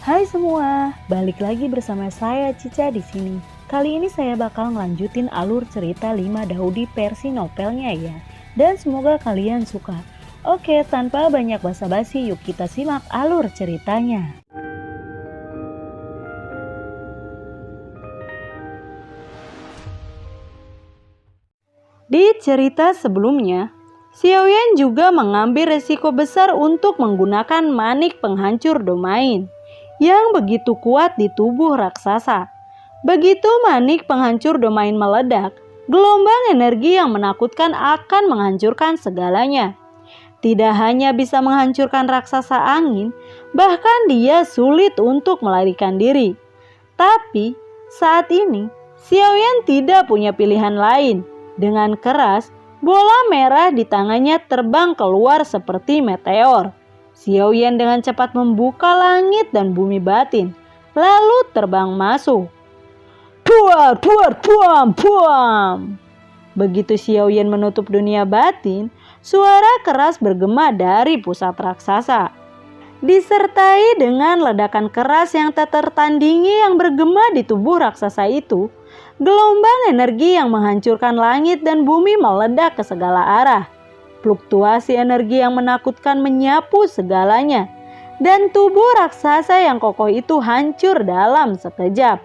Hai semua, balik lagi bersama saya Cica di sini. Kali ini saya bakal ngelanjutin alur cerita 5 Daudi versi novelnya ya. Dan semoga kalian suka. Oke, tanpa banyak basa-basi, yuk kita simak alur ceritanya. Di cerita sebelumnya, Xiaoyan juga mengambil resiko besar untuk menggunakan manik penghancur domain yang begitu kuat di tubuh raksasa. Begitu manik penghancur domain meledak, gelombang energi yang menakutkan akan menghancurkan segalanya. Tidak hanya bisa menghancurkan raksasa angin, bahkan dia sulit untuk melarikan diri. Tapi saat ini, Xiaoyan tidak punya pilihan lain. Dengan keras, bola merah di tangannya terbang keluar seperti meteor. Xiaoyan dengan cepat membuka langit dan bumi batin, lalu terbang masuk. Puar, puar, puam, puam. Begitu Xiaoyan menutup dunia batin, suara keras bergema dari pusat raksasa. Disertai dengan ledakan keras yang tak tertandingi yang bergema di tubuh raksasa itu, gelombang energi yang menghancurkan langit dan bumi meledak ke segala arah. Fluktuasi energi yang menakutkan menyapu segalanya, dan tubuh raksasa yang kokoh itu hancur dalam sekejap.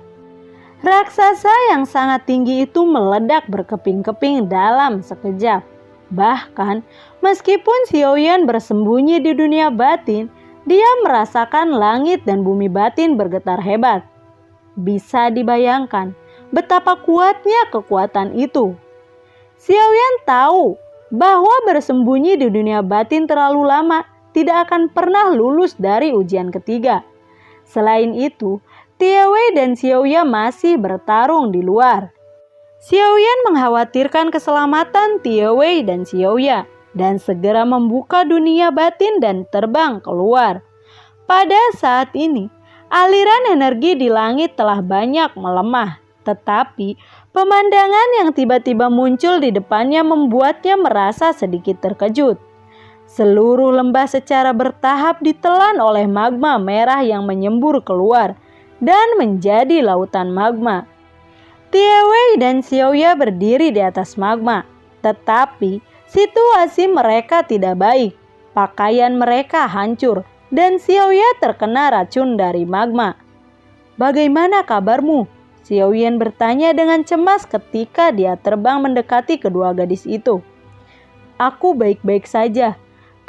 Raksasa yang sangat tinggi itu meledak berkeping-keping dalam sekejap. Bahkan, meskipun Xiaoyan bersembunyi di dunia batin, dia merasakan langit dan bumi batin bergetar hebat. Bisa dibayangkan betapa kuatnya kekuatan itu. Xiaoyan tahu bahwa bersembunyi di dunia batin terlalu lama tidak akan pernah lulus dari ujian ketiga. Selain itu, Tiewei dan Xiaoya masih bertarung di luar. Xiaoyan mengkhawatirkan keselamatan Tiewei dan Xiaoya dan segera membuka dunia batin dan terbang keluar. Pada saat ini, aliran energi di langit telah banyak melemah. Tetapi pemandangan yang tiba-tiba muncul di depannya membuatnya merasa sedikit terkejut. Seluruh lembah secara bertahap ditelan oleh magma merah yang menyembur keluar dan menjadi lautan magma. Tiewei dan Xiaoya berdiri di atas magma, tetapi situasi mereka tidak baik. Pakaian mereka hancur dan Xiaoya terkena racun dari magma. "Bagaimana kabarmu?" Xiaoyan bertanya dengan cemas ketika dia terbang mendekati kedua gadis itu. "Aku baik-baik saja.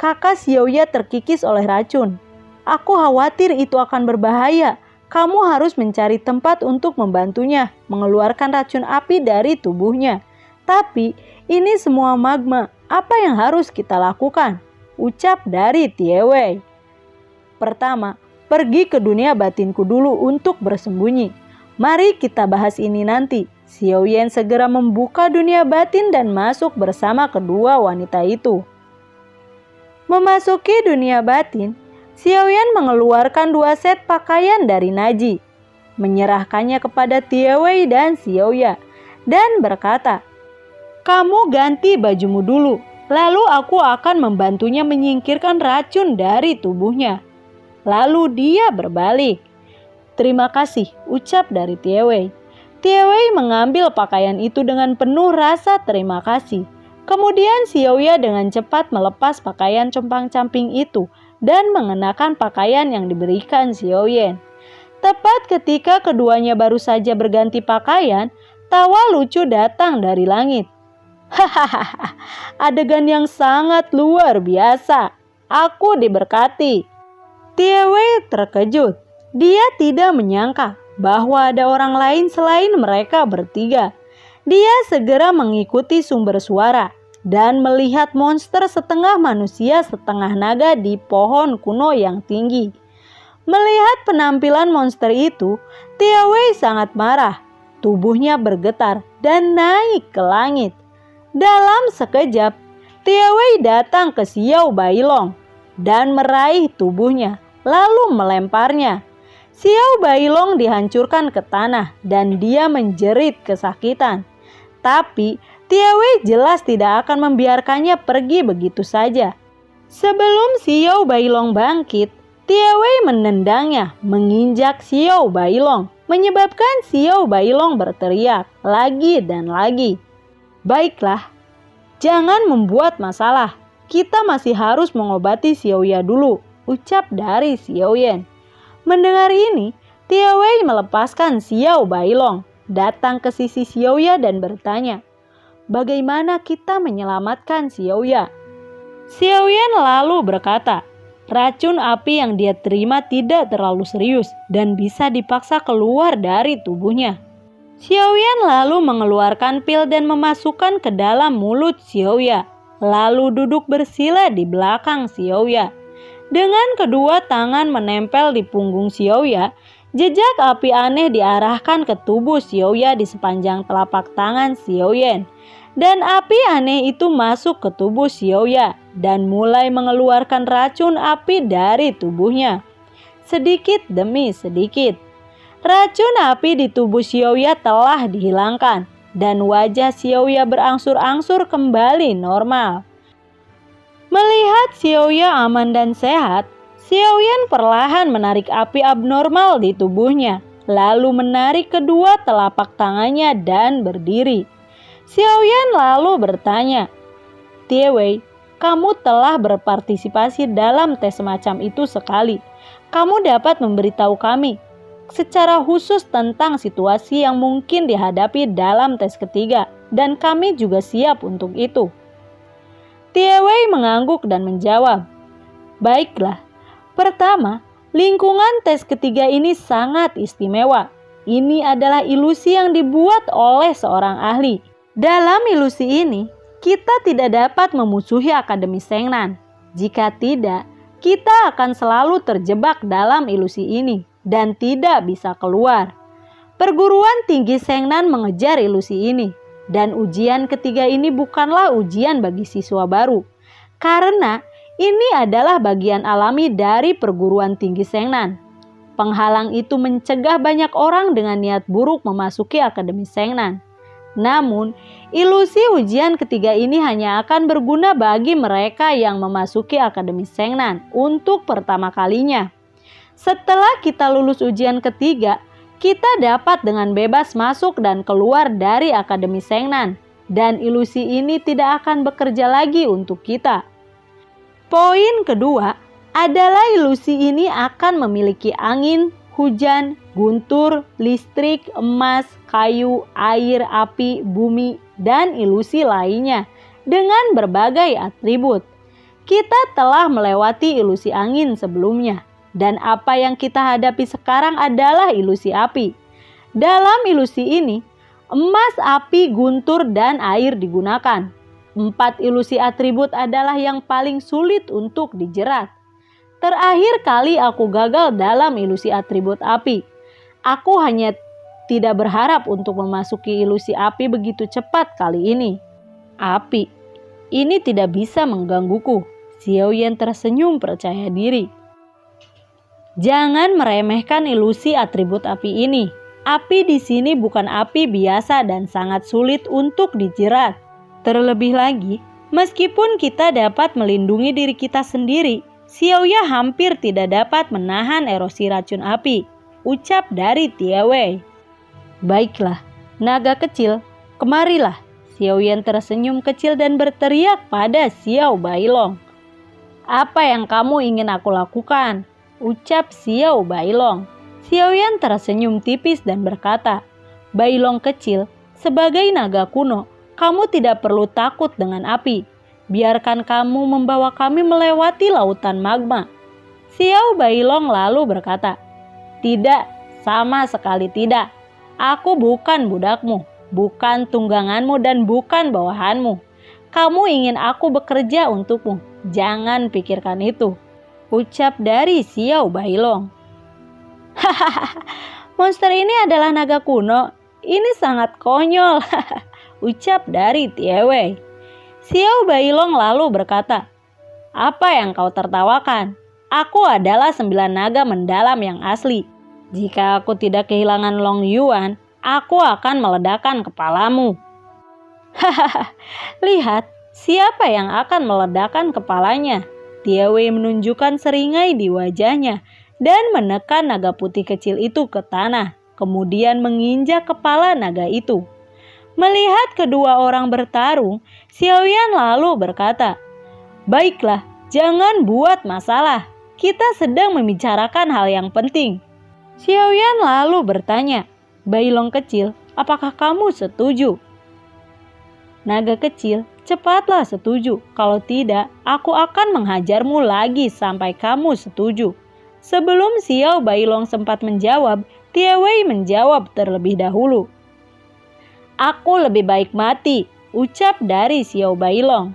Kakak Xiaoya terkikis oleh racun. Aku khawatir itu akan berbahaya. Kamu harus mencari tempat untuk membantunya mengeluarkan racun api dari tubuhnya. Tapi ini semua magma. Apa yang harus kita lakukan?" ucap dari Tiewei. "Pertama, pergi ke dunia batinku dulu untuk bersembunyi. Mari kita bahas ini nanti." Xiaoyan segera membuka dunia batin dan masuk bersama kedua wanita itu. Memasuki dunia batin, Xiaoyan mengeluarkan 2 set pakaian dari Naji, menyerahkannya kepada Tiewei dan Xiaoya, dan berkata, "Kamu ganti bajumu dulu, lalu aku akan membantunya menyingkirkan racun dari tubuhnya." Lalu dia berbalik. "Terima kasih," ucap dari Tiewei. Tiewei mengambil pakaian itu dengan penuh rasa terima kasih. Kemudian Xiaoya dengan cepat melepas pakaian compang-camping itu dan mengenakan pakaian yang diberikan Xiaoyan. Tepat ketika keduanya baru saja berganti pakaian, tawa lucu datang dari langit. "Hahaha, adegan yang sangat luar biasa. Aku diberkati." Tiewei terkejut. Dia tidak menyangka bahwa ada orang lain selain mereka bertiga. Dia segera mengikuti sumber suara dan melihat monster setengah manusia setengah naga di pohon kuno yang tinggi. Melihat penampilan monster itu, Tiewei sangat marah. Tubuhnya bergetar dan naik ke langit. Dalam sekejap, Tiewei datang ke Xiao Bailong dan meraih tubuhnya, lalu melemparnya. Xiao Bailong dihancurkan ke tanah dan dia menjerit kesakitan. Tapi Tiewei jelas tidak akan membiarkannya pergi begitu saja. Sebelum Xiao Bailong bangkit, Tie Wei menendangnya, menginjak Xiao Bailong, menyebabkan Xiao Bailong berteriak lagi dan lagi. "Baiklah, jangan membuat masalah. Kita masih harus mengobati Xiaoya dulu," ucap dari Xiaoyan. Mendengar ini, Tie Wei melepaskan Xiao Bailong, datang ke sisi Xiaoya dan bertanya, "Bagaimana kita menyelamatkan Xiaoya?" Xiaoyan lalu berkata, racun api yang dia terima tidak terlalu serius dan bisa dipaksa keluar dari tubuhnya. Xiaoyan lalu mengeluarkan pil dan memasukkan ke dalam mulut Xiaoya, lalu duduk bersila di belakang Xiaoya. Dengan kedua tangan menempel di punggung Xiaoya, jejak api aneh diarahkan ke tubuh Xiaoya di sepanjang telapak tangan Xiaoyan. Dan api aneh itu masuk ke tubuh Xiaoya dan mulai mengeluarkan racun api dari tubuhnya. Sedikit demi sedikit, racun api di tubuh Xiaoya telah dihilangkan dan wajah Xiaoya berangsur-angsur kembali normal. Melihat Xiaoya aman dan sehat, Xiaoyan perlahan menarik api abnormal di tubuhnya, lalu menarik kedua telapak tangannya dan berdiri. Xiaoyan lalu bertanya, "Tie Wei, kamu telah berpartisipasi dalam tes semacam itu sekali. Kamu dapat memberitahu kami secara khusus tentang situasi yang mungkin dihadapi dalam tes ketiga, dan kami juga siap untuk itu." Tie Wei mengangguk dan menjawab, "Baiklah, pertama, lingkungan tes ketiga ini sangat istimewa. Ini adalah ilusi yang dibuat oleh seorang ahli. Dalam ilusi ini, kita tidak dapat memusuhi Akademi Shengnan. Jika tidak, kita akan selalu terjebak dalam ilusi ini dan tidak bisa keluar. Perguruan tinggi Shengnan mengejar ilusi ini, dan ujian ketiga ini bukanlah ujian bagi siswa baru, karena ini adalah bagian alami dari perguruan tinggi Shengnan. Penghalang itu mencegah banyak orang dengan niat buruk memasuki Akademi Shengnan. Namun, ilusi ujian ketiga ini hanya akan berguna bagi mereka yang memasuki Akademi Shengnan untuk pertama kalinya. Setelah kita lulus ujian ketiga, kita dapat dengan bebas masuk dan keluar dari Akademi Shengnan, dan ilusi ini tidak akan bekerja lagi untuk kita. Poin kedua adalah ilusi ini akan memiliki angin, hujan, guntur, listrik, emas, kayu, air, api, bumi, dan ilusi lainnya dengan berbagai atribut. Kita telah melewati ilusi angin sebelumnya, dan apa yang kita hadapi sekarang adalah ilusi api. Dalam ilusi ini, emas, api, guntur, dan air digunakan. 4 ilusi atribut adalah yang paling sulit untuk dijerat. Terakhir kali aku gagal dalam ilusi atribut api. Aku hanya tidak berharap untuk memasuki ilusi api begitu cepat kali ini. Api, ini tidak bisa menggangguku. Xiaoyan tersenyum percaya diri. Jangan meremehkan ilusi atribut api ini. Api di sini bukan api biasa dan sangat sulit untuk dijerat. Terlebih lagi, meskipun kita dapat melindungi diri kita sendiri, Xiaoya hampir tidak dapat menahan erosi racun api, ucap dari Tie Wei. Baiklah, naga kecil, kemarilah. Xiaoyan tersenyum kecil dan berteriak pada Xiao Bailong. Apa yang kamu ingin aku lakukan? Ucap Xiao Bailong. Xiaoyan tersenyum tipis dan berkata, Bailong kecil, sebagai naga kuno, kamu tidak perlu takut dengan api. Biarkan kamu membawa kami melewati lautan magma. Xiao Bailong lalu berkata, Tidak, sama sekali tidak. Aku bukan budakmu, bukan tungganganmu dan bukan bawahanmu. Kamu ingin aku bekerja untukmu. Jangan pikirkan itu, ucap dari Xiao Bailong. Hahaha, monster ini adalah naga kuno. Ini sangat konyol, ucap dari Tie Wei. Xiao Bailong lalu berkata, Apa yang kau tertawakan? Aku adalah 9 naga mendalam yang asli. Jika aku tidak kehilangan Long Yuan, aku akan meledakkan kepalamu. Hahaha, lihat siapa yang akan meledakkan kepalanya. Tiawei menunjukkan seringai di wajahnya dan menekan naga putih kecil itu ke tanah, kemudian menginjak kepala naga itu. Melihat kedua orang bertarung, Xiaoyan lalu berkata, "Baiklah, jangan buat masalah. Kita sedang membicarakan hal yang penting." Xiaoyan lalu bertanya, "Bailong kecil, apakah kamu setuju?" Naga kecil, "Cepatlah setuju. Kalau tidak, aku akan menghajarmu lagi sampai kamu setuju." Sebelum Xiao Bailong sempat menjawab, Tiawei menjawab terlebih dahulu. "Aku lebih baik mati," ucap dari Xiao Bailong.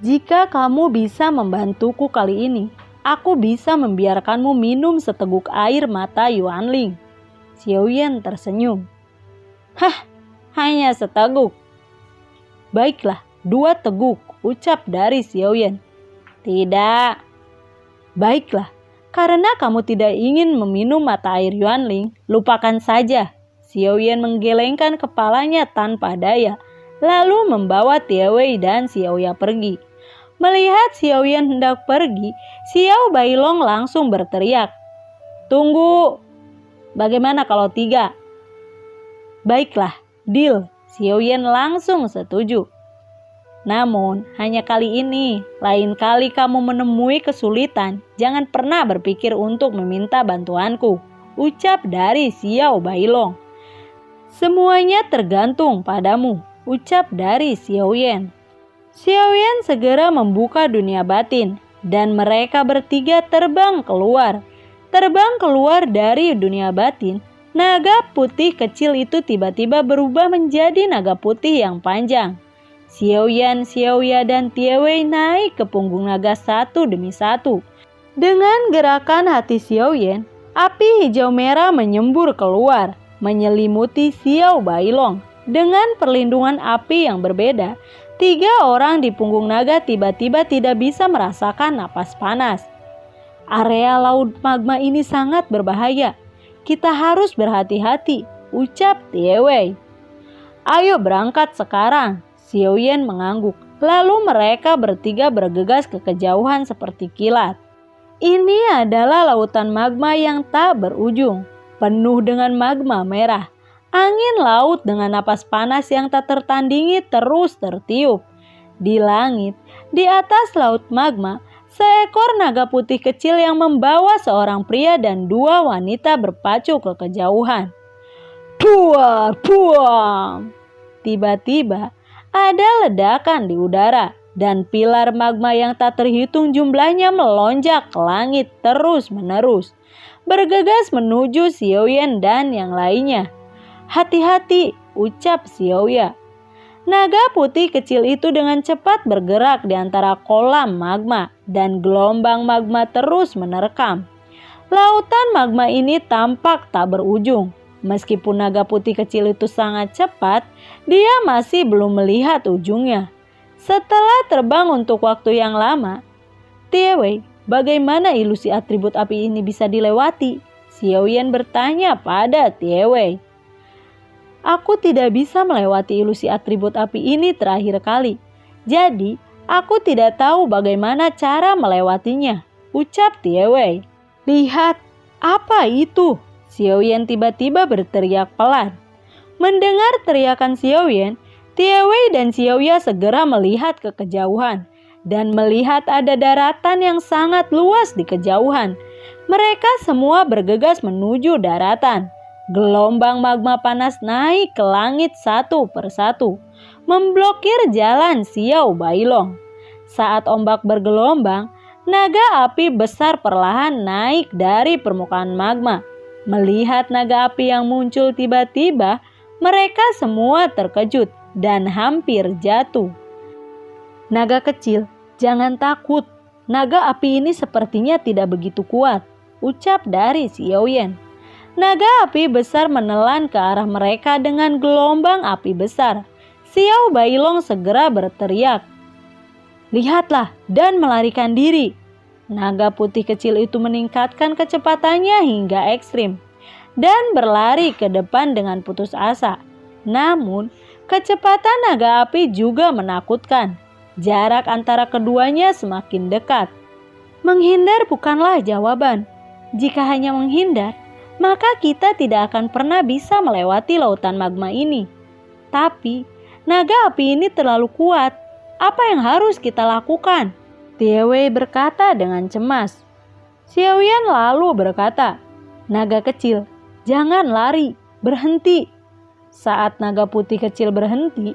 "Jika kamu bisa membantuku kali ini, aku bisa membiarkanmu minum seteguk air mata Yuanling." Xiaoyan tersenyum. "Hah, hanya seteguk." "Baiklah, 2 teguk," ucap dari Xiaoyan. "Tidak." "Baiklah, karena kamu tidak ingin meminum mata air Yuanling, lupakan saja." Xiaoyan menggelengkan kepalanya tanpa daya, lalu membawa Tiawei dan Xiaoya pergi. Melihat Xiaoyan hendak pergi, Xiao Bailong langsung berteriak, "Tunggu! Bagaimana kalau 3? "Baiklah, deal." Xiaoyan langsung setuju. "Namun, hanya kali ini. Lain kali kamu menemui kesulitan, jangan pernah berpikir untuk meminta bantuanku," ucap dari Xiao Bailong. "Semuanya tergantung padamu," ucap dari Xiaoyan. Xiaoyan segera membuka dunia batin, dan mereka bertiga terbang keluar. Terbang keluar dari dunia batin, naga putih kecil itu tiba-tiba berubah menjadi naga putih yang panjang. Xiaoyan, Xiaoya, dan Tiawei naik ke punggung naga satu demi satu. Dengan gerakan hati Xiaoyan, api hijau merah menyembur keluar, menyelimuti Xiao Bailong. Dengan perlindungan api yang berbeda, 3 orang di punggung naga tiba-tiba tidak bisa merasakan napas panas. "Area laut magma ini sangat berbahaya. Kita harus berhati-hati," ucap Tiawei. "Ayo berangkat sekarang." Xiaoyan mengangguk. Lalu mereka bertiga bergegas ke kejauhan seperti kilat. Ini adalah lautan magma yang tak berujung, penuh dengan magma merah. Angin laut dengan napas panas yang tak tertandingi terus tertiup. Di langit, di atas laut magma, seekor naga putih kecil yang membawa seorang pria dan 2 wanita berpacu ke kejauhan. Duar, buam! Tiba-tiba ada ledakan di udara, dan pilar magma yang tak terhitung jumlahnya melonjak ke langit terus-menerus, bergegas menuju Xiaoyan dan yang lainnya. "Hati-hati," ucap Xiaoya. Naga putih kecil itu dengan cepat bergerak di antara kolam magma, dan gelombang magma terus menerkam. Lautan magma ini tampak tak berujung. Meskipun naga putih kecil itu sangat cepat, dia masih belum melihat ujungnya. Setelah terbang untuk waktu yang lama, "Tiawei, bagaimana ilusi atribut api ini bisa dilewati?" Xiaoyan bertanya pada Tiawei. "Aku tidak bisa melewati ilusi atribut api ini terakhir kali. Jadi, aku tidak tahu bagaimana cara melewatinya," ucap Tiawei. "Lihat, apa itu?" Xiaoyan tiba-tiba berteriak pelan. Mendengar teriakan Xiaoyan, Tiawei dan Xiaoya segera melihat ke kejauhan dan melihat ada daratan yang sangat luas di kejauhan. Mereka semua bergegas menuju daratan. Gelombang magma panas naik ke langit satu persatu, memblokir jalan Xiao Bailong. Saat ombak bergelombang, naga api besar perlahan naik dari permukaan magma. Melihat naga api yang muncul tiba-tiba, mereka semua terkejut dan hampir jatuh. "Naga kecil, jangan takut. Naga api ini sepertinya tidak begitu kuat," ucap dari Xiaoyan. Naga api besar menelan ke arah mereka dengan gelombang api besar. Xiao Bailong segera berteriak, "Lihatlah dan melarikan diri." Naga putih kecil itu meningkatkan kecepatannya hingga ekstrim dan berlari ke depan dengan putus asa. Namun, kecepatan naga api juga menakutkan. Jarak antara keduanya semakin dekat. Menghindar bukanlah jawaban. Jika hanya menghindar, maka kita tidak akan pernah bisa melewati lautan magma ini. Tapi, naga api ini terlalu kuat. Apa yang harus kita lakukan? Tiewei berkata dengan cemas. Xiaoyan lalu berkata, naga kecil, jangan lari, berhenti. Saat naga putih kecil berhenti,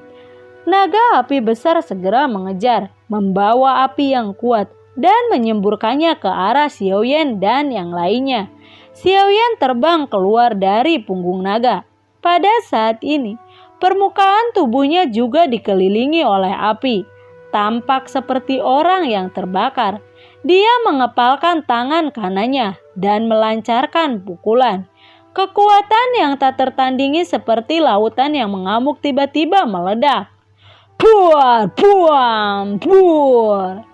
naga api besar segera mengejar, membawa api yang kuat dan menyemburkannya ke arah Xiaoyan dan yang lainnya. Xiaoyan terbang keluar dari punggung naga. Pada saat ini, permukaan tubuhnya juga dikelilingi oleh api. Tampak seperti orang yang terbakar. Dia mengepalkan tangan kanannya dan melancarkan pukulan. Kekuatan yang tak tertandingi seperti lautan yang mengamuk tiba-tiba meledak. Puar, puam, puar.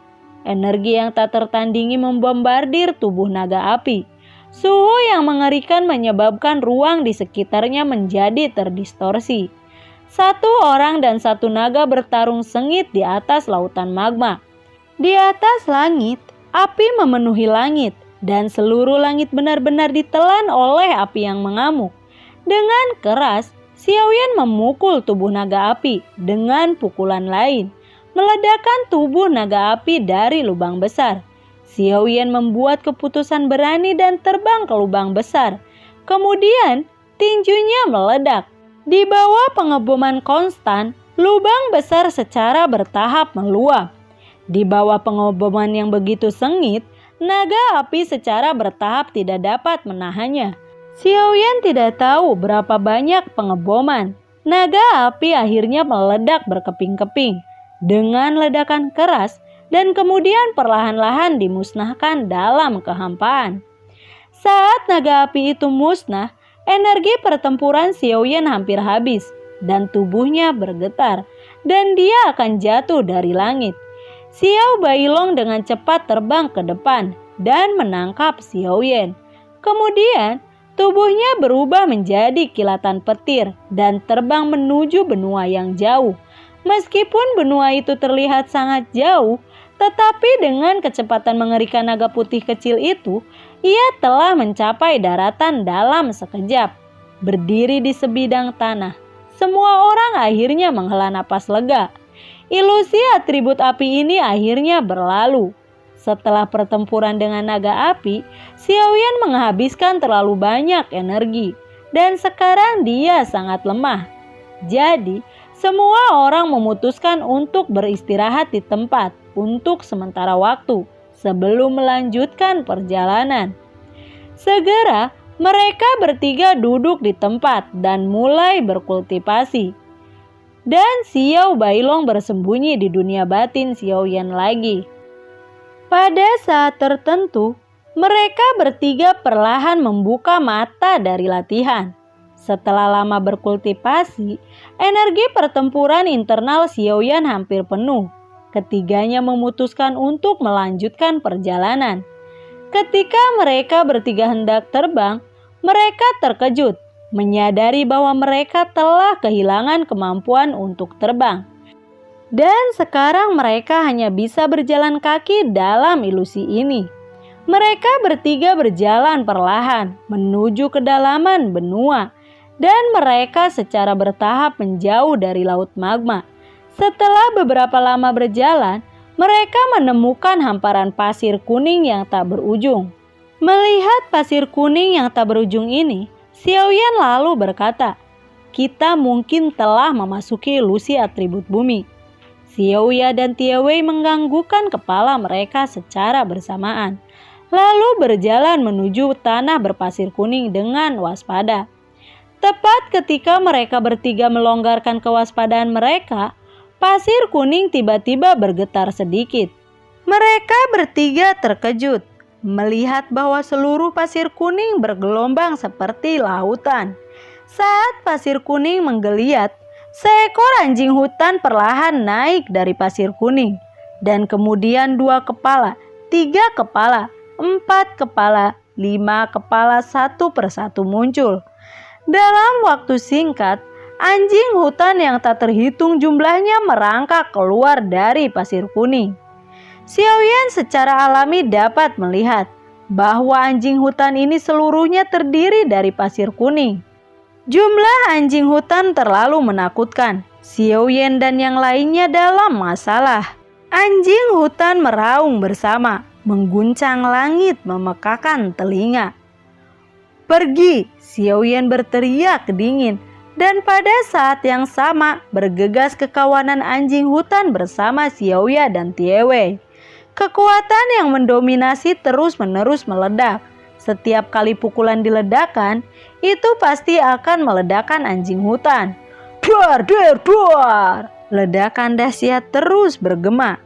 Energi yang tak tertandingi membombardir tubuh naga api. Suhu yang mengerikan menyebabkan ruang di sekitarnya menjadi terdistorsi. Satu orang dan satu naga bertarung sengit di atas lautan magma. Di atas langit, api memenuhi langit dan seluruh langit benar-benar ditelan oleh api yang mengamuk. Dengan keras, Xiaoyan memukul tubuh naga api dengan pukulan lain, meledakkan tubuh naga api dari lubang besar. Xiaoyan membuat keputusan berani dan terbang ke lubang besar. Kemudian, tinjunya meledak. Di bawah pengeboman konstan, lubang besar secara bertahap meluap. Di bawah pengeboman yang begitu sengit, naga api secara bertahap tidak dapat menahannya. Xiaoyan tidak tahu berapa banyak pengeboman. Naga api akhirnya meledak berkeping-keping dengan ledakan keras dan kemudian perlahan-lahan dimusnahkan dalam kehampaan. Saat naga api itu musnah, energi pertempuran Xiaoyan hampir habis dan tubuhnya bergetar dan dia akan jatuh dari langit. Xiao Bailong dengan cepat terbang ke depan dan menangkap Xiaoyan. Kemudian, tubuhnya berubah menjadi kilatan petir dan terbang menuju benua yang jauh. Meskipun benua itu terlihat sangat jauh, tetapi dengan kecepatan mengerikan naga putih kecil itu, ia telah mencapai daratan dalam sekejap. Berdiri di sebidang tanah, semua orang akhirnya menghela napas lega. Ilusi atribut api ini akhirnya berlalu. Setelah pertempuran dengan naga api, Xiaoyan menghabiskan terlalu banyak energi dan sekarang dia sangat lemah. Jadi, semua orang memutuskan untuk beristirahat di tempat untuk sementara waktu sebelum melanjutkan perjalanan. Segera mereka bertiga duduk di tempat dan mulai berkultivasi. Dan Xiao Bailong bersembunyi di dunia batin Xiaoyan lagi. Pada saat tertentu, mereka bertiga perlahan membuka mata dari latihan. Setelah lama berkultivasi, energi pertempuran internal Xiaoyan hampir penuh. Ketiganya memutuskan untuk melanjutkan perjalanan. Ketika mereka bertiga hendak terbang, mereka terkejut, menyadari bahwa mereka telah kehilangan kemampuan untuk terbang. Dan sekarang mereka hanya bisa berjalan kaki dalam ilusi ini. Mereka bertiga berjalan perlahan menuju kedalaman benua. Dan mereka secara bertahap menjauh dari laut magma. Setelah beberapa lama berjalan, mereka menemukan hamparan pasir kuning yang tak berujung. Melihat pasir kuning yang tak berujung ini, Xiaoyan lalu berkata, "Kita mungkin telah memasuki ilusi atribut bumi." Xiaoya dan Tiewei menganggukkan kepala mereka secara bersamaan, lalu berjalan menuju tanah berpasir kuning dengan waspada. Tepat ketika mereka bertiga melonggarkan kewaspadaan mereka, pasir kuning tiba-tiba bergetar sedikit. Mereka bertiga terkejut melihat bahwa seluruh pasir kuning bergelombang seperti lautan. Saat pasir kuning menggeliat, seekor anjing hutan perlahan naik dari pasir kuning. Dan kemudian 2 kepala, 3 kepala, 4 kepala, 5 kepala satu persatu muncul. Dalam waktu singkat, Anjing hutan yang tak terhitung jumlahnya merangkak keluar dari pasir kuning. Xiaoyan secara alami dapat melihat bahwa anjing hutan ini seluruhnya terdiri dari pasir kuning. Jumlah anjing hutan terlalu menakutkan. Xiaoyan dan yang lainnya dalam masalah. Anjing hutan meraung bersama, mengguncang langit, memekakan telinga. "Pergi!" Xiaoyan berteriak dingin. Dan pada saat yang sama bergegas ke kawanan anjing hutan bersama Xiaoya dan Tiewei. Kekuatan yang mendominasi terus-menerus meledak. Setiap kali pukulan diledakkan, itu pasti akan meledakkan anjing hutan. Duar, duar, duar! Ledakan dahsyat terus bergema.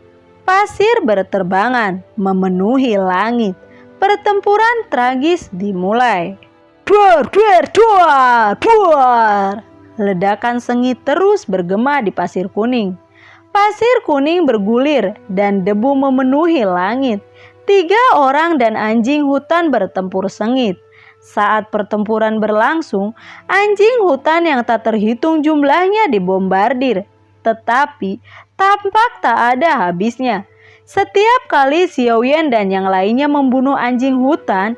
Pasir berterbangan, memenuhi langit. Pertempuran tragis dimulai. Duar, duar, duar, duar! Ledakan sengit terus bergema di pasir kuning. Pasir kuning bergulir dan debu memenuhi langit. 3 orang dan anjing hutan bertempur sengit. Saat pertempuran berlangsung, anjing hutan yang tak terhitung jumlahnya dibombardir. Tetapi tampak tak ada habisnya. Setiap kali Xiaoyan dan yang lainnya membunuh anjing hutan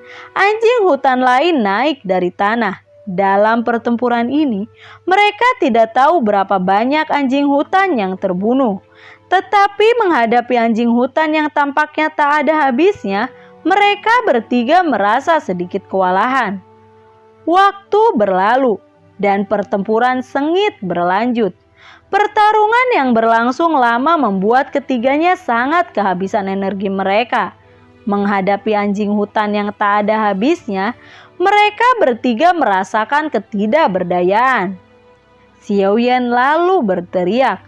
lain naik dari tanah. Dalam pertempuran ini, mereka tidak tahu berapa banyak anjing hutan yang terbunuh. Tetapi menghadapi anjing hutan yang tampaknya tak ada habisnya, mereka bertiga merasa sedikit kewalahan. Waktu berlalu dan pertempuran sengit berlanjut. Pertarungan yang berlangsung lama membuat ketiganya sangat kehabisan energi mereka. Menghadapi anjing hutan yang tak ada habisnya, mereka bertiga merasakan ketidakberdayaan. Xiaoyan lalu berteriak,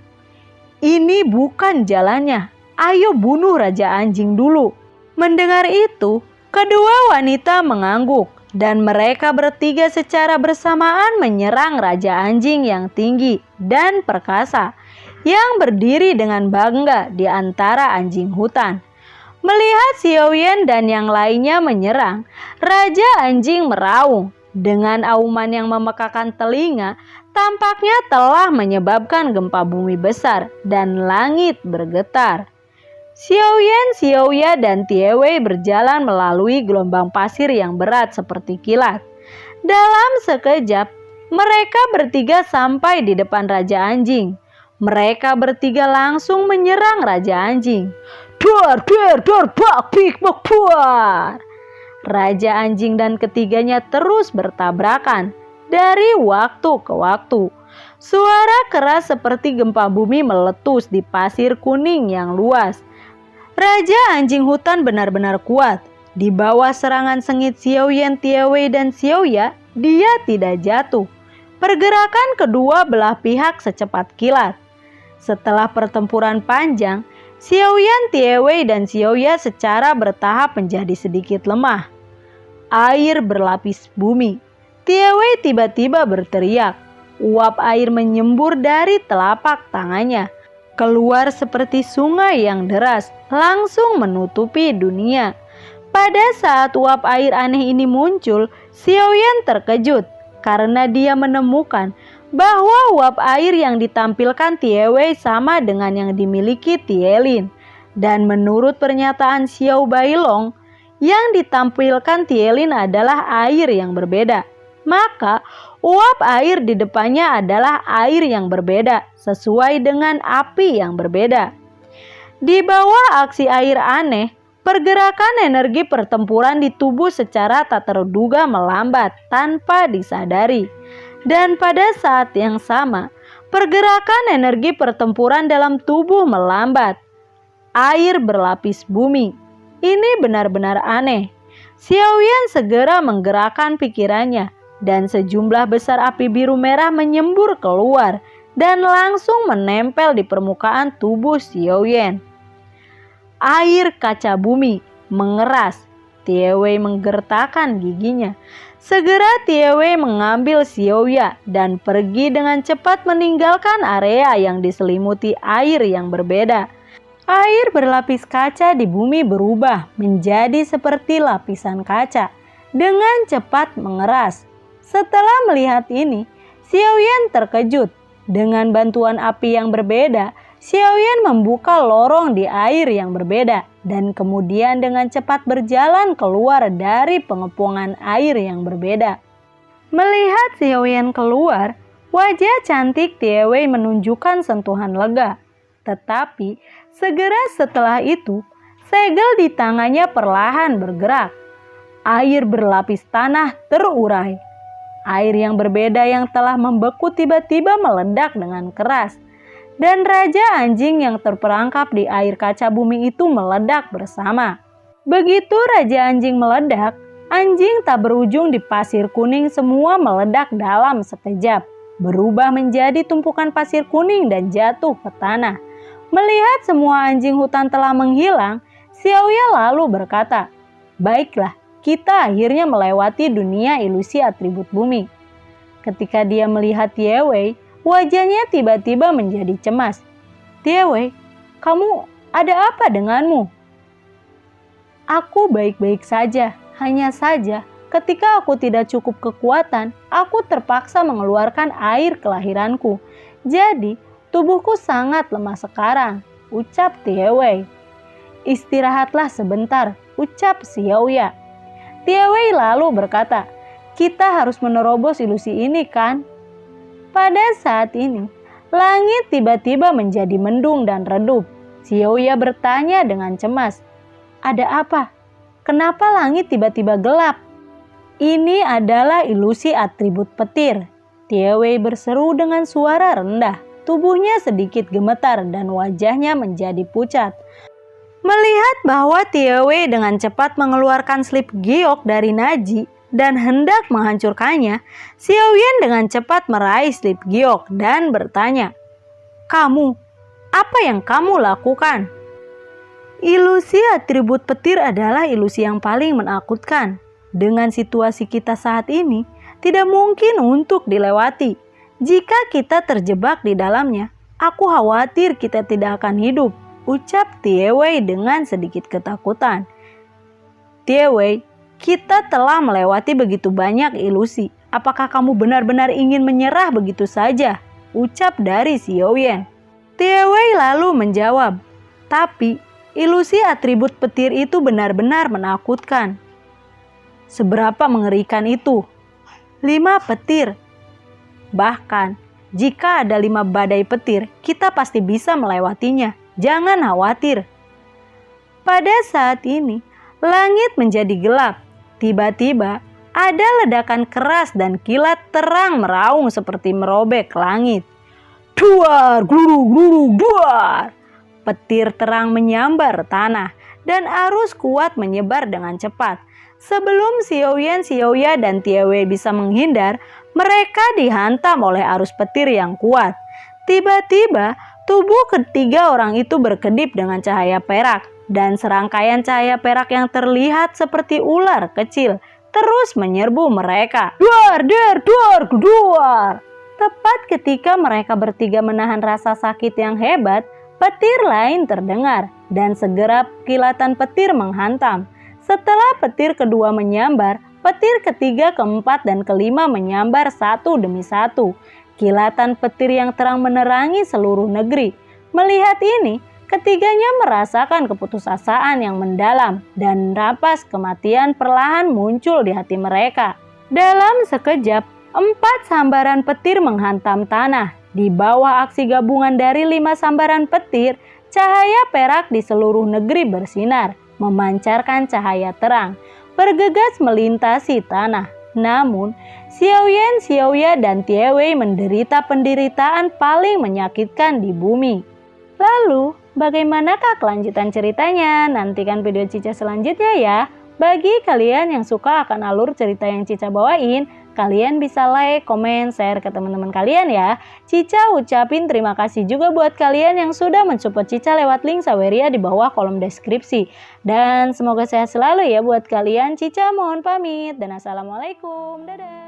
"Ini bukan jalannya, ayo bunuh Raja Anjing dulu." Mendengar itu, kedua wanita mengangguk dan mereka bertiga secara bersamaan menyerang Raja Anjing yang tinggi dan perkasa yang berdiri dengan bangga di antara anjing hutan. Melihat Xiaoyan dan yang lainnya menyerang, Raja Anjing meraung. Dengan auman yang memekakan telinga, tampaknya telah menyebabkan gempa bumi besar dan langit bergetar. Xiaoyan, Xiaoya, dan Tiewei berjalan melalui gelombang pasir yang berat seperti kilat. Dalam sekejap, mereka bertiga sampai di depan Raja Anjing. Mereka bertiga langsung menyerang Raja Anjing. Duar, duar, duar, bak, bik, bak, buar! Raja Anjing dan ketiganya terus bertabrakan dari waktu ke waktu. Suara keras seperti gempa bumi meletus di pasir kuning yang luas. Raja Anjing hutan benar-benar kuat. Di bawah serangan sengit Xiaoyan, Tiewei, dan Xiaoya, dia tidak jatuh. Pergerakan kedua belah pihak secepat kilat. Setelah pertempuran panjang, Xiaoyan, Tiewei, dan Xiaoya secara bertahap menjadi sedikit lemah. Air berlapis bumi. Tiewei tiba-tiba berteriak. Uap air menyembur dari telapak tangannya, keluar seperti sungai yang deras, langsung menutupi dunia. Pada saat uap air aneh ini muncul, Xiaoyan terkejut karena dia menemukan bahwa uap air yang ditampilkan Tiewei sama dengan yang dimiliki Tielin. Dan menurut pernyataan Xiao Bailong, yang ditampilkan Tielin adalah air yang berbeda. Maka uap air di depannya adalah air yang berbeda, sesuai dengan api yang berbeda. Di bawah aksi air aneh, pergerakan energi pertempuran di tubuh secara tak terduga melambat tanpa disadari. Dan pada saat yang sama, pergerakan energi pertempuran dalam tubuh melambat. Air berlapis bumi. Ini benar-benar aneh. Xiaoyan segera menggerakkan pikirannya dan sejumlah besar api biru merah menyembur keluar dan langsung menempel di permukaan tubuh Xiaoyan. Air kaca bumi mengeras. Tiewei menggertakkan giginya. Segera Tiewei mengambil Xiaoya dan pergi dengan cepat meninggalkan area yang diselimuti air yang berbeda. Air berlapis kaca di bumi berubah menjadi seperti lapisan kaca dengan cepat mengeras. Setelah melihat ini, Xiaoyan terkejut. Dengan bantuan api yang berbeda, Xiaoyan membuka lorong di air yang berbeda dan kemudian dengan cepat berjalan keluar dari pengepungan air yang berbeda. Melihat Xiaoyan keluar, wajah cantik Tiewei menunjukkan sentuhan lega. Tetapi segera setelah itu, segel di tangannya perlahan bergerak. Air berlapis tanah terurai. Air yang berbeda yang telah membeku tiba-tiba meledak dengan keras. Dan Raja Anjing yang terperangkap di air kaca bumi itu meledak bersama. Begitu Raja Anjing meledak, anjing tak berujung di pasir kuning semua meledak dalam sekejap. Berubah menjadi tumpukan pasir kuning dan jatuh ke tanah. Melihat semua anjing hutan telah menghilang, Xiaoya lalu berkata, "Baiklah, kita akhirnya melewati dunia ilusi atribut bumi." Ketika dia melihat Tiewei, wajahnya tiba-tiba menjadi cemas. "Tiewei, kamu ada apa denganmu?" "Aku baik-baik saja, hanya saja ketika aku tidak cukup kekuatan, aku terpaksa mengeluarkan air kelahiranku. Jadi, tubuhku sangat lemah sekarang," ucap Tiewei. "Istirahatlah sebentar," ucap Xiaoya. Tiewei lalu berkata, "Kita harus menerobos ilusi ini kan?" Pada saat ini, langit tiba-tiba menjadi mendung dan redup. Xiaoya bertanya dengan cemas, "Ada apa? Kenapa langit tiba-tiba gelap?" "Ini adalah ilusi atribut petir," Tiewei berseru dengan suara rendah. Tubuhnya sedikit gemetar dan wajahnya menjadi pucat. Melihat bahwa Tiewei dengan cepat mengeluarkan slip giok dari Naji dan hendak menghancurkannya, Xiaoyan dengan cepat meraih slip giok dan bertanya, "Kamu, apa yang kamu lakukan?" Ilusi atribut petir adalah ilusi yang paling menakutkan. Dengan situasi kita saat ini, tidak mungkin untuk dilewati. Jika kita terjebak di dalamnya, aku khawatir kita tidak akan hidup, ucap Tiewei dengan sedikit ketakutan. "Tiewei, kita telah melewati begitu banyak ilusi. Apakah kamu benar-benar ingin menyerah begitu saja?" ucap dari Xiaoyan. Tiewei lalu menjawab, "Tapi ilusi atribut petir itu benar-benar menakutkan." "Seberapa mengerikan itu?" 5 petir. Bahkan, jika ada 5 badai petir, kita pasti bisa melewatinya. Jangan khawatir. Pada saat ini, langit menjadi gelap. Tiba-tiba, ada ledakan keras dan kilat terang meraung seperti merobek langit. Duar, glurug, glurug, duar. Petir terang menyambar tanah dan arus kuat menyebar dengan cepat. Sebelum Xiaoyan, Xiaoya, dan Tiewei bisa menghindar, mereka dihantam oleh arus petir yang kuat. Tiba-tiba, tubuh ketiga orang itu berkedip dengan cahaya perak, dan serangkaian cahaya perak yang terlihat seperti ular kecil terus menyerbu mereka. Duar, der, duar, duar. Tepat ketika mereka bertiga menahan rasa sakit yang hebat, petir lain terdengar, dan segera kilatan petir menghantam. Setelah petir kedua menyambar, petir ketiga, keempat, dan kelima menyambar satu demi satu. Kilatan petir yang terang menerangi seluruh negeri. Melihat ini, ketiganya merasakan keputusasaan yang mendalam dan napas kematian perlahan muncul di hati mereka. Dalam sekejap, 4 sambaran petir menghantam tanah. Di bawah aksi gabungan dari 5 sambaran petir, cahaya perak di seluruh negeri bersinar, memancarkan cahaya terang, bergegas melintasi tanah. Namun, Xiaoyan, Xiaoya, dan Tiewei menderita penderitaan paling menyakitkan di bumi. Lalu, bagaimanakah kelanjutan ceritanya? Nantikan video Cica selanjutnya ya. Bagi kalian yang suka akan alur cerita yang Cica bawain, kalian bisa like, komen, share ke teman-teman kalian ya. Cica ucapin terima kasih juga buat kalian yang sudah mensupport Cica lewat link Saweria di bawah kolom deskripsi. Dan semoga sehat selalu ya buat kalian. Cica mohon pamit dan assalamualaikum. Dadah.